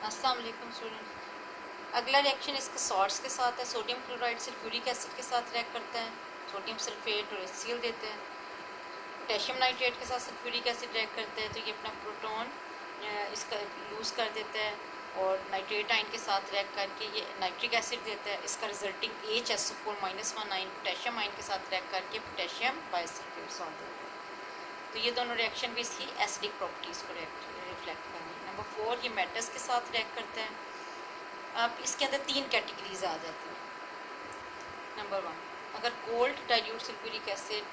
अस्सलाम वालेकुम स्टूडेंट। अगला रिएक्शन इसके सॉल्ट्स के साथ है। सोडियम क्लोराइड सल्फ्यूरिक एसिड के साथ रिएक्ट करता है, सोडियम सल्फेट और HCl देते हैं। पोटेशियम नाइट्रेट के साथ सल्फ्यूरिक एसिड रिएक्ट करता है तो ये अपना प्रोटॉन इसका लूज़ कर देता है और नाइट्रेट आयन के साथ रिएक्ट करके ये नाइट्रिक एसिड देता है। इसका resulting HSO4-1 ion potassium ion के साथ रिएक्ट करके पोटेशियम बाइसल्फेट सॉल्ट देता है। तो ये दोनों रिएक्शन भी इसकी एसिडिक प्रॉपर्टीज़ को रिफ्लेक्ट करेंगे। नंबर 4, ये मेटल्स के साथ रिएक्ट करते हैं। अब इसके अंदर 3 कैटेगरीज आ जाती हैं। नंबर 1, अगर कोल्ड डाइल्यूट सल्फ्यूरिक एसिड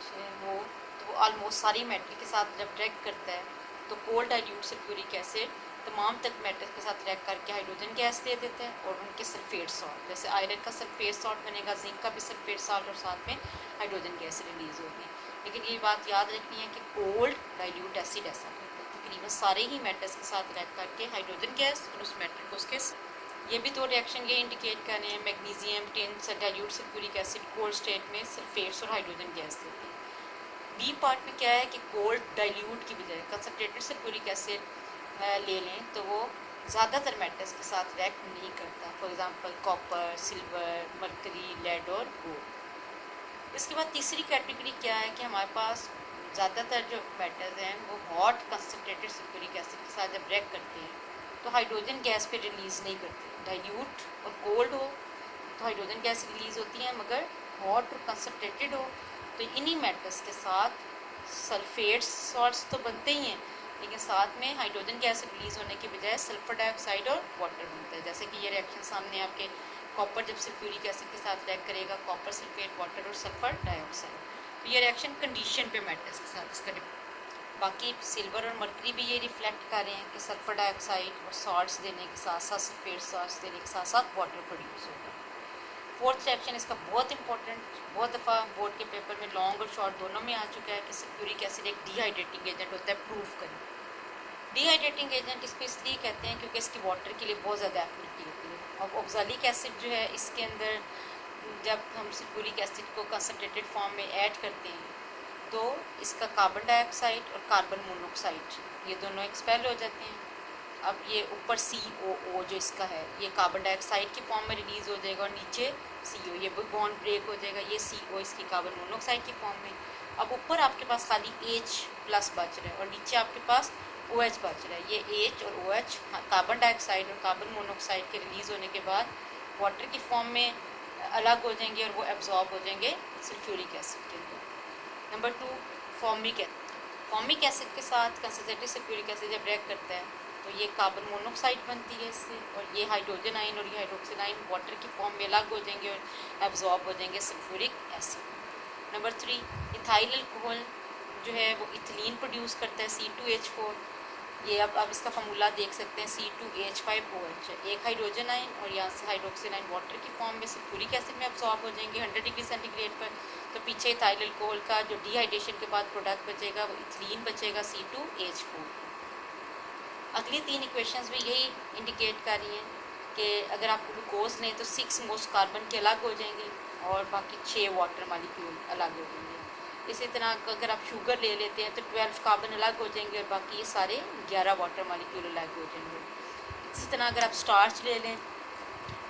हो तो वो ऑलमोस्ट सारी मेटल के साथ जब रिएक्ट करता है तो कोल्ड डाइल्यूट सल्फ्यूरिक एसिड तमाम तक मेटल के साथ रिएक्ट करके हाइड्रोजन गैस दे देते हैं और उनके सल्फेट सॉल्ट, जैसे आयरन का सल्फेट सॉल्ट बनेगा, जिंक का भी सल्फेट सॉल्ट और साथ में हाइड्रोजन गैस रिलीज होगी। लेकिन ये बात याद रखनी है कि कोल्ड डाइल्यूट एसिड ऐसा करता है, तकरीबन सारे ही मेटल्स के साथ रिएक्ट करके हाइड्रोजन गैस और उस मेटल को उसके ये भी दो रिएक्शन ये इंडिकेट कर रहे हैं। Magnesium tin dilute sulphuric acid cold state में सल्फेट्स और हाइड्रोजन गैस देते हैं। बी पार्ट में क्या है कि कोल्ड डाइल्यूट की बजाय कंसनट्रेटेड सल्फ्यूरिक एसिड ले लें तो वो ज़्यादातर मेटल्स के साथ रिएक्ट नहीं करता, for example copper, silver, mercury, lead और गोल्ड। इसके बाद तीसरी कैटेगरी क्या है कि हमारे पास ज़्यादातर जो मेटल्स हैं वो हॉट कंसनट्रेटेड सल्फ्यूरिक एसिड के साथ जब रिएक्ट करते हैं तो हाइड्रोजन गैस पे रिलीज़ नहीं करते। डाइल्यूट और कोल्ड हो तो हाइड्रोजन गैस रिलीज़ होती है, मगर हॉट और कंसनट्रेटेड हो तो इन्हीं मेटल्स के साथ सल्फेट सॉल्ट्स तो बनते ही हैं, लेकिन साथ में हाइड्रोजन गैस रिलीज़ होने के बजाय सल्फर डाइऑक्साइड और वाटर बनता है। जैसे कि ये रिएक्शन सामने आपके कॉपर जब सल्फ्यूरिक एसिड के साथ रिएक्ट करेगा, कॉपर सल्फेट वाटर और सल्फर डाइऑक्साइड, तो ये रिएक्शन कंडीशन पे मेटल्स के साथ इसका बाकी सिल्वर और मरकरी भी ये रिफ्लेक्ट कर रहे हैं कि सल्फर डाइऑक्साइड और सॉल्ट्स देने के साथ साथ सल्फेट सॉल्ट्स देने के साथ साथ वाटर प्रोड्यूस होगा। फोर्थ रिएक्शन इसका बहुत इंपॉर्टेंट, बहुत दफ़ा बोर्ड के पेपर में लॉन्ग और शॉर्ट दोनों में आ चुका है कि सल्फ्यूरिक एसिड एक डिहाइड्रेटिंग एजेंट होता है। प्रूव करें। डिहाइड्रेटिंग एजेंट इसको इसलिए कहते हैं क्योंकि इसकी वाटर के लिए बहुत ज़्यादा एफिनिटी होती है। और ऑक्जेलिक एसिड जो है इसके अंदर जब हम सल्फ्यूरिक एसिड को कंसनट्रेटेड फॉर्म में ऐड करते हैं तो इसका कार्बन डाइऑक्साइड और कार्बन मोनोऑक्साइड ये दोनों एक्सपेल हो जाते हैं। अब ये ऊपर COO जो इसका है ये कार्बन डाइऑक्साइड की फॉर्म में रिलीज़ हो जाएगा और नीचे CO ये बॉन्ड ब्रेक हो जाएगा, ये CO इसकी कार्बन मोनोऑक्साइड की फॉर्म में। अब ऊपर आपके पास खाली H प्लस बच रहा है और नीचे आपके पास OH बच रहा है। ये H और OH कार्बन डाइऑक्साइड और कार्बन मोनोऑक्साइड के रिलीज़ होने के बाद वाटर की फॉर्म में अलग हो जाएंगे और वो एब्जॉर्ब हो जाएंगे सल्फ्यूरिक एसिड के अंदर। नंबर 2, फॉर्मिक एसिड के साथ कंसनट्रेटेड सल्फ्यूरिक एसिड जब रिएक्ट करता है तो ये कार्बन मोनोऑक्साइड बनती है इससे, और ये हाइड्रोजन आयन और ये हाइड्रोक्सिल आयन वाटर की फॉर्म में अलग हो जाएंगे और एब्जॉर्ब हो जाएंगे sulphuric acid. Number 3, ethyl alcohol जो है वो इथिलीन प्रोड्यूस करता है C2H4। ये अब इसका फार्मूला देख सकते हैं, C2H5OH एक हाइड्रोजन आयन और यहाँ से हाइड्रोक्सिल आयन वाटर की फॉर्म में सल्फ्यूरिक एसिड में एब्जॉर्ब हो जाएंगे 100 डिग्री सेंटीग्रेड पर। तो पीछे इथाइल अल्कोहल का जो डिहाइड्रेशन के बाद प्रोडक्ट बचेगा वो इथिलीन बचेगा C2H4। अगली 3 इक्वेशंस भी यही इंडिकेट कर रही हैं कि अगर आप ग्लूकोज लें तो 6 मोस्ट कार्बन के अलग हो जाएंगे और बाकी 6 वाटर मालिक्यूल अलग हो जाएंगे। इसी तरह अगर आप शुगर ले लेते हैं तो 12 कार्बन अलग हो जाएंगे और बाकी ये सारे 11 वाटर मालिक्यूल अलग हो जाएंगे। इसी तरह अगर आप स्टार्च ले लें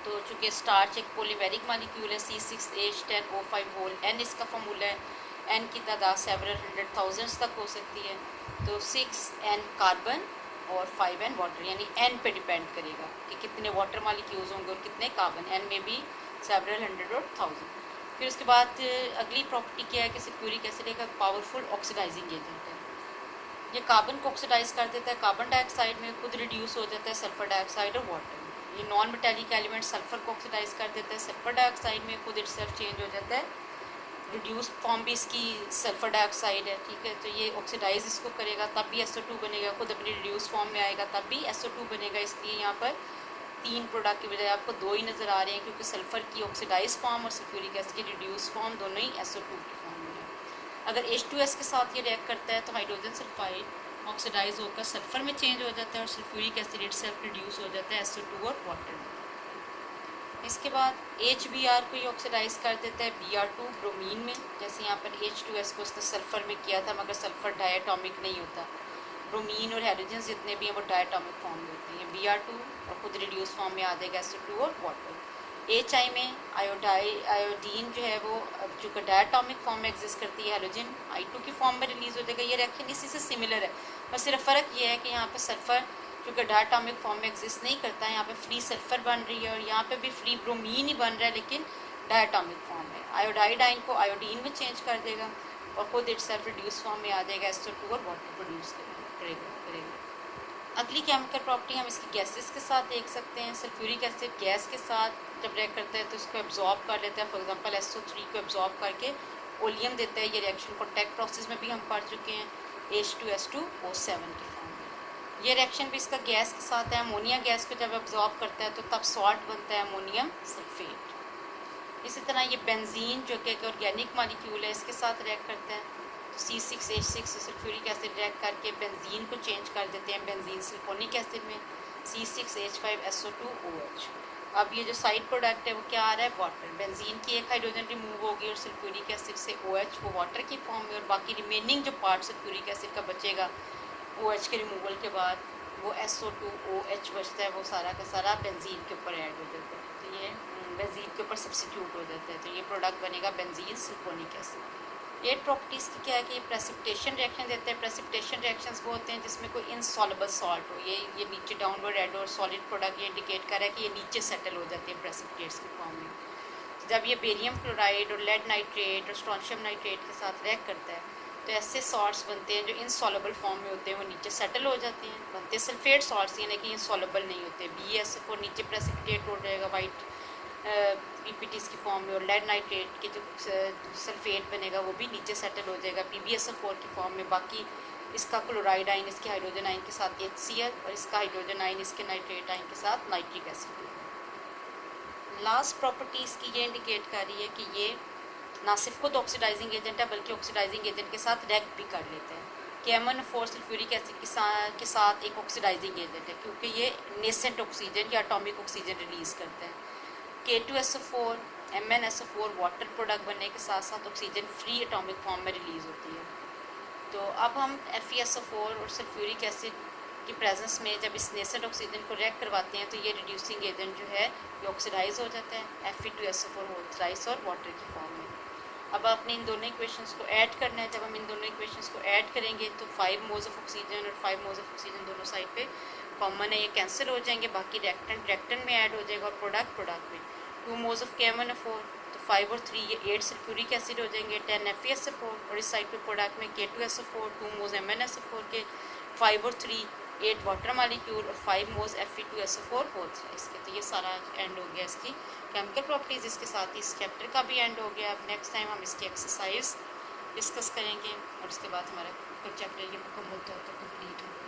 तो चूँकि स्टार्च एक पॉलीमेरिक मालिक्यूल है C6H10O5 N इसका फार्मूला है। N की तादाद सेवरल 100,000 तक हो सकती है, तो 6N कार्बन और 5N वाटर, यानी N पे डिपेंड करेगा कि कितने वाटर मालिक्यूल्स होंगे और कितने कार्बन। N में भी सेवरल 100 और 1000। फिर उसके बाद अगली प्रॉपर्टी क्या है कि सल्फ्यूरिक एसिड एक पावरफुल ऑक्सीडाइजिंग एजेंट है। ये कार्बन को ऑक्सीडाइज कर देता है, कार्बन डाइऑक्साइड में खुद रिड्यूस हो जाता है सल्फर डाइऑक्साइड और वाटर में। ये नॉन मेटालिक एलिमेंट सल्फर को ऑक्सीडाइज कर देता है, सल्फर डाइऑक्साइड में खुद इटसेल्फ चेंज हो जाता है, रिड्यूस्ड फॉर्म भी इसकी सल्फर डाइऑक्साइड है, ठीक है। तो ये ऑक्सीडाइज इसको करेगा तब भी SO2 बनेगा, खुद अपनी रिड्यूस फॉर्म में आएगा तब भी SO2 बनेगा। इसलिए यहाँ पर 3 प्रोडक्ट की बजाय आपको 2 ही नज़र आ रहे हैं क्योंकि सल्फर की ऑक्सीडाइज फॉर्म और सल्फ्यूरिक एसिड की रिड्यूस फॉर्म दोनों ही SO2 की फॉर्म में है। अगर H2S के साथ ये रिएक्ट करता है तो हाइड्रोजन सल्फाइड ऑक्सीडाइज होकर सल्फर में चेंज हो जाता है और सल्फ्यूरिक एसिड इटसेल्फ रिड्यूस हो जाता है SO2 और वाटर में। इसके बाद HBr को ये ऑक्सीडाइज कर देता है Br2 ब्रोमीन में, जैसे यहाँ पर H2S को उसने सल्फ़र में किया था मगर सल्फ़र डायटोमिक नहीं होता। ब्रोमीन और हाइड्रोजन जितने भी हैं वो डायटॉमिक फॉर्म में होती हैं, Br2 और खुद रिड्यूस फॉर्म में आ जाएगा SO2 और वाटर। HI में आयोडीन जो है वो चूँकि डायटॉमिक फॉर्म में एग्जिस्ट करती है, हाइड्रोजन I2 की फॉर्म में रिलीज हो जाएगा। ये रिएक्शन इसी से सिमिलर है, बस सिर्फ फ़र्क ये है कि यहाँ पे सल्फ़र क्योंकि डायटॉमिक फॉर्म में एग्जिस्ट नहीं करता है, यहाँ पे फ्री सल्फ़र बन रही है और यहाँ पे भी फ्री ब्रोमीन ही बन रहा है लेकिन डायटॉमिक फॉर्म में। आयोडाइड को आयोडीन में चेंज कर देगा और खुद इटसेल्फ रिड्यूस फॉर्म में आ जाएगा SO2 और वाटर प्रोड्यूस करेगा। अगली केमिकल प्रॉपर्टी हम इसकी गैसेस के साथ देख सकते हैं। सल्फ्यूरिक एसिड गैस के साथ जब रिएक्ट करता है तो इसको एब्जॉर्ब कर लेता है, फॉर एग्जांपल SO3 को एब्जॉर्ब करके ओलियम देता है। ये रिएक्शन कॉन्टैक्ट प्रोसेस में भी हम पढ़ चुके हैं, H2S2O7 के फॉर्म में। ये रिएक्शन भी इसका गैस के साथ है। अमोनिया गैस को जब एब्जॉर्ब करता है तो तब सॉल्ट बनता है अमोनियम सल्फेट। इसी तरह ये बेंजीन जो कि एक ऑर्गेनिक मॉलिक्यूल है, इसके साथ रिएक्ट करता है तो C6H6 सल्फ्यूरिक एसिड रिएक्ट करके बेंजीन को चेंज कर देते हैं बेंजीन सल्फोनिक एसिड में, C6H5SO2OH। अब ये जो साइड प्रोडक्ट है वो क्या आ रहा है, वाटर। बेंजीन की एक हाइड्रोजन रिमूव होगी और सल्फ्यूरिक एसिड से OH वो वाटर की फॉर्म में, और बाकी रिमेनिंग जो पार्ट सल्फ्यूरिक एसिड का बचेगा OH के रिमूवल के बाद वो SO2OH बचता है, वो सारा का सारा बेंजीन के ऊपर ऐड हो जाता है, तो ये बेंजीन के ऊपर सब्स्टिट्यूट हो जाता है, तो ये प्रोडक्ट बनेगा बेंजीन सल्फोनिक एसिड। ये प्रॉपर्टीज़ की क्या है कि ये प्रेसिपिटेशन रिएक्शन देते हैं। प्रेसिपिटेशन रिएक्शंस वो होते हैं जिसमें कोई इनसॉल्युबल सॉल्ट हो, ये नीचे डाउनवर्ड एड और सॉलिड प्रोडक्ट ये इंडिकेट कर रहा है कि ये नीचे सेटल हो जाते हैं प्रेसिपिटेट्स के फॉर्म में। जब ये बेरियम क्लोराइड और लेड नाइट्रेट और स्ट्रोंशियम नाइट्रेट के साथ रिएक्ट करता है तो ऐसे सॉल्ट्स बनते हैं जो इनसॉल्युबल फॉर्म में होते हैं, वो नीचे सेटल हो जाते हैं, बनते सल्फेट सॉल्ट्स, यानी कि इनसॉल्युबल नहीं होते। BeSO4 नीचे प्रेसिपिटेट हो जाएगा वाइट PPTs की फॉर्म में, और लेड नाइट्रेट के जो सल्फेट बनेगा वो भी नीचे सेटल हो जाएगा PbSO4 की फॉर्म में। बाकी इसका क्लोराइड आइन इसके हाइड्रोजन आइन के साथ HCl और इसका हाइड्रोजन आइन इसके नाइट्रेट आइन के साथ नाइट्रिक एसिड। लास्ट प्रॉपर्टीज़ की ये इंडिकेट कर रही है कि ये ना सिर्फ खुद ऑक्सीडाइजिंग एजेंट है बल्कि ऑक्सीडाइजिंग एजेंट के साथ रिएक्ट भी कर लेते हैं। KMnO4 सल्फ्यूरिक एसिड के साथ एक ऑक्सीडाइजिंग एजेंट है क्योंकि ये नेसेंट ऑक्सीजन या एटॉमिक ऑक्सीजन रिलीज़ करते हैं। K2SO4 MnSO4 वाटर प्रोडक्ट बनने के साथ साथ ऑक्सीजन फ्री एटॉमिक फॉर्म में रिलीज़ होती है। तो अब हम FeSO4 और सल्फ्यूरिक एसिड की प्रेजेंस में जब इस नेसेंट ऑक्सीजन को रिएक्ट करवाते हैं तो ये रिड्यूसिंग एजेंट जो है ये ऑक्सीडाइज हो जाता है Fe2SO4 होल थ्राइस और वाटर की फॉर्म में। अब आपने इन दोनों इक्वेशंस को ऐड करना है। जब हम इन दोनों इक्वेशंस को ऐड करेंगे तो 5 मोल्स ऑफ ऑक्सीजन और 5 मोल्स ऑफ ऑक्सीजन दोनों साइड पे कॉमन है, ये कैंसिल हो जाएंगे, बाकी रिएक्टेंट में ऐड हो जाएगा और प्रोडक्ट में 2 मोल्स ऑफ KMnO4 तो 5 और 3 ये 8 सल्फ्यूरिक एसिड हो जाएंगे, 10 FeSO4 और इस साइड पे प्रोडक्ट में K2SO4 2 मोल्स MnSO4 के 5 और 3 8 वाटर मालिक्यूल और 5 मोल्स Fe2SO4 होल थ्राइस के। तो ये सारा एंड हो गया इसकी केमिकल प्रॉपर्टीज़। इसके साथ ही इस चैप्टर का भी एंड हो गया। अब नेक्स्ट टाइम हम इसकी एक्सरसाइज डिस्कस करेंगे और उसके बाद हमारा चैप्टर ये मुकम्मल तौर पर कंप्लीट हो।